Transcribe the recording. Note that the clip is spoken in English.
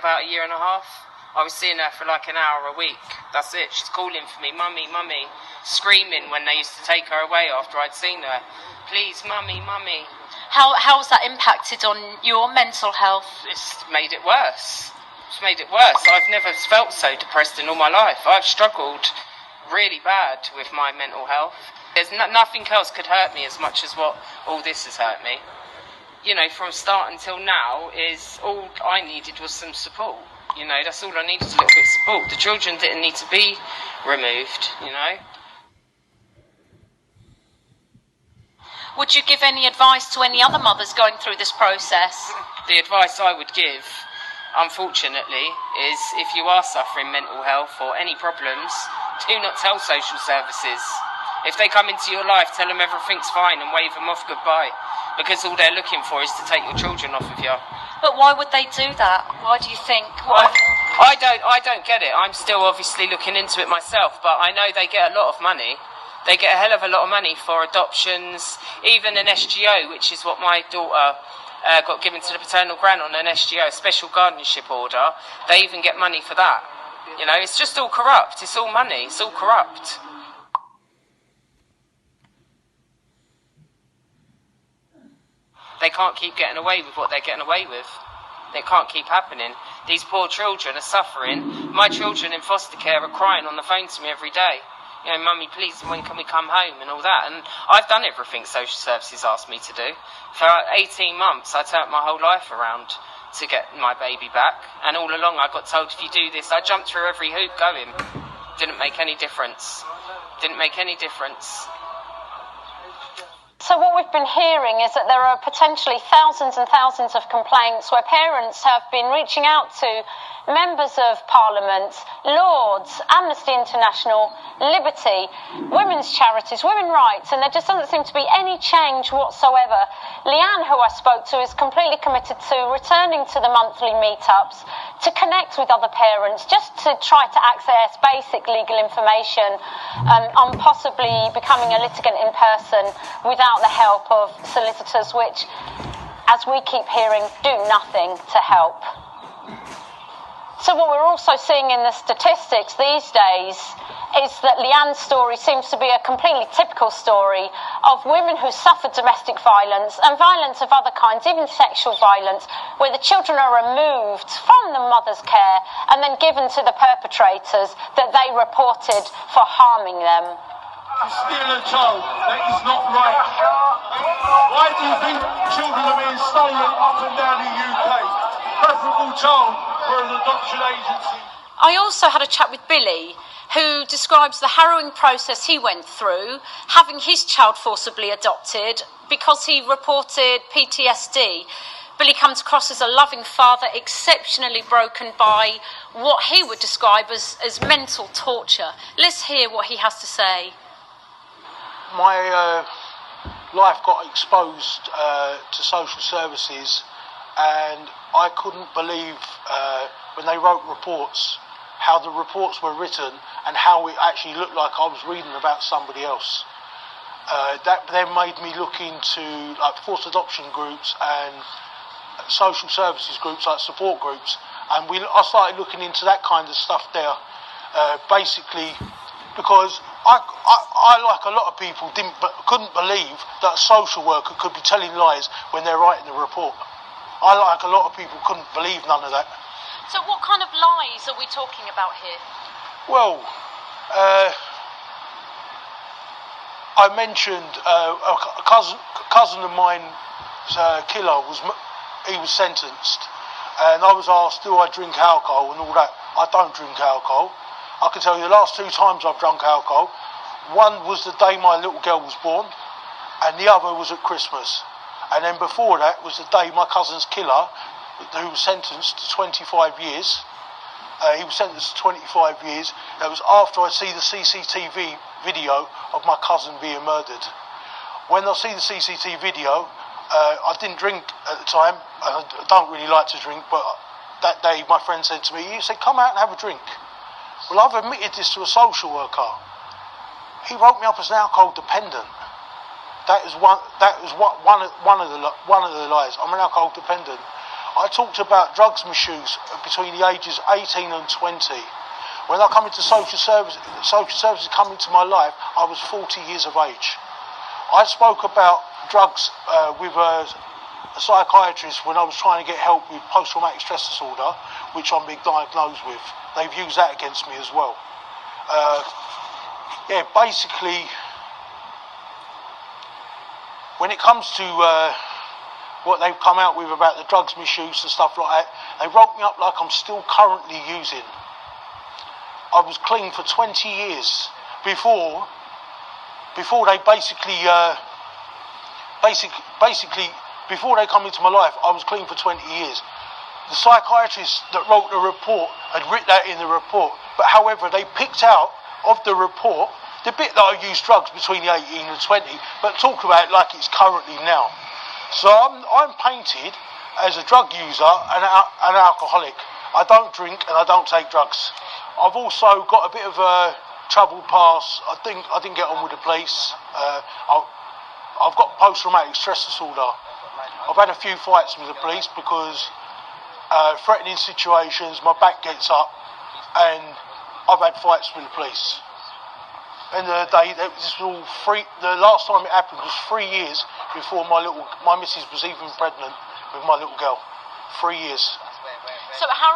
about a year and a half. I was seeing her for like an hour a week. That's it. She's calling for me, mummy, mummy, screaming when they used to take her away after I'd seen her. Please, mummy, mummy. How's that impacted on your mental health? It's made it worse. It's made it worse. I've never felt so depressed in all my life. I've struggled really bad with my mental health. There's nothing else could hurt me as much as what all this has hurt me. You know, from start until now, is all I needed was some support. You know, that's all I needed, a little bit of support. The children didn't need to be removed, you know. Would you give any advice to any other mothers going through this process? The advice I would give, unfortunately, is if you are suffering mental health or any problems, do not tell social services. If they come into your life, tell them everything's fine and wave them off goodbye, because all they're looking for is to take your children off of you. But why would they do that? Why do you think? I don't get it. I'm still obviously looking into it myself, but I know they get a lot of money. They get a hell of a lot of money for adoptions, even an SGO, which is what my daughter got given to the paternal grant on, an SGO, a special guardianship order. They even get money for that. You know, it's just all corrupt. It's all money. It's all corrupt. They can't keep getting away with what they're getting away with. It can't keep happening. These poor children are suffering. My children in foster care are crying on the phone to me every day. You know, mummy, please, when can we come home and all that? And I've done everything social services asked me to do. For 18 months, I turned my whole life around to get my baby back. And all along, I got told, if you do this, I jumped through every hoop going. Didn't make any difference. Didn't make any difference. So what we've been hearing is that there are potentially thousands and thousands of complaints where parents have been reaching out to members of Parliament, Lords, Amnesty International, Liberty, women's charities, women's rights, and there just doesn't seem to be any change whatsoever. Leanne, who I spoke to, is completely committed to returning to the monthly meetups, to connect with other parents, just to try to access basic legal information on possibly becoming a litigant in person without the help of solicitors, which, as we keep hearing, do nothing to help. So what we're also seeing in the statistics these days is that Leanne's story seems to be a completely typical story of women who suffered domestic violence and violence of other kinds, even sexual violence, where the children are removed from the mother's care and then given to the perpetrators that they reported for harming them. To steal a child, that is not right. Why do you think children are being stolen up and down the UK? Preferable child for an adoption agency. I also had a chat with Billy, who describes the harrowing process he went through, having his child forcibly adopted because he reported PTSD. Billy comes across as a loving father, exceptionally broken by what he would describe as mental torture. Let's hear what he has to say. My life got exposed to social services, and I couldn't believe when they wrote reports, how the reports were written and how it actually looked like I was reading about somebody else. That then made me look into like forced adoption groups and social services groups, like support groups, and I started looking into that kind of stuff there, basically because I like a lot of people couldn't believe that a social worker could be telling lies when they're writing a report. I like a lot of people couldn't believe none of that. So what kind of lies are we talking about here? Well, I mentioned a cousin of mine, killer, he was sentenced, and I was asked, do I drink alcohol and all that. I don't drink alcohol. I can tell you the last 2 times I've drunk alcohol, one was the day my little girl was born, and the other was at Christmas. And then before that was the day my cousin's killer, who was sentenced to 25 years. He was sentenced to 25 years. That was after I see the CCTV video of my cousin being murdered. When I see the CCTV video, I didn't drink at the time. I don't really like to drink, but that day my friend said to me, he said, come out and have a drink. Well, I've admitted this to a social worker. He wrote me up as an alcohol dependent. That was one of the lies. I'm an alcohol dependent. I talked about drugs misuse between the ages 18 and 20. When I come into social services come into my life, I was 40 years of age. I spoke about drugs with a psychiatrist when I was trying to get help with post-traumatic stress disorder, which I'm being diagnosed with. They've used that against me as well. Basically, when it comes to what they've come out with about the drugs misuse and stuff like that, they wrote me up like I'm still currently using. I was clean for 20 years before they basically before they come into my life. I was clean for 20 years. The psychiatrist that wrote the report had written that in the report, but however they picked out of the report the bit that I used drugs between the 18 and 20, but talk about it like it's currently now. So I'm painted as a drug user and an alcoholic. I don't drink and I don't take drugs. I've also got a bit of a troubled past. I didn't get on with the police. I've got post-traumatic stress disorder. I've had a few fights with the police because threatening situations, my back gets up, and I've had fights with the police. End of the day, this was all free. The last time it happened was 3 years before my missus was even pregnant with my little girl. 3 years. So how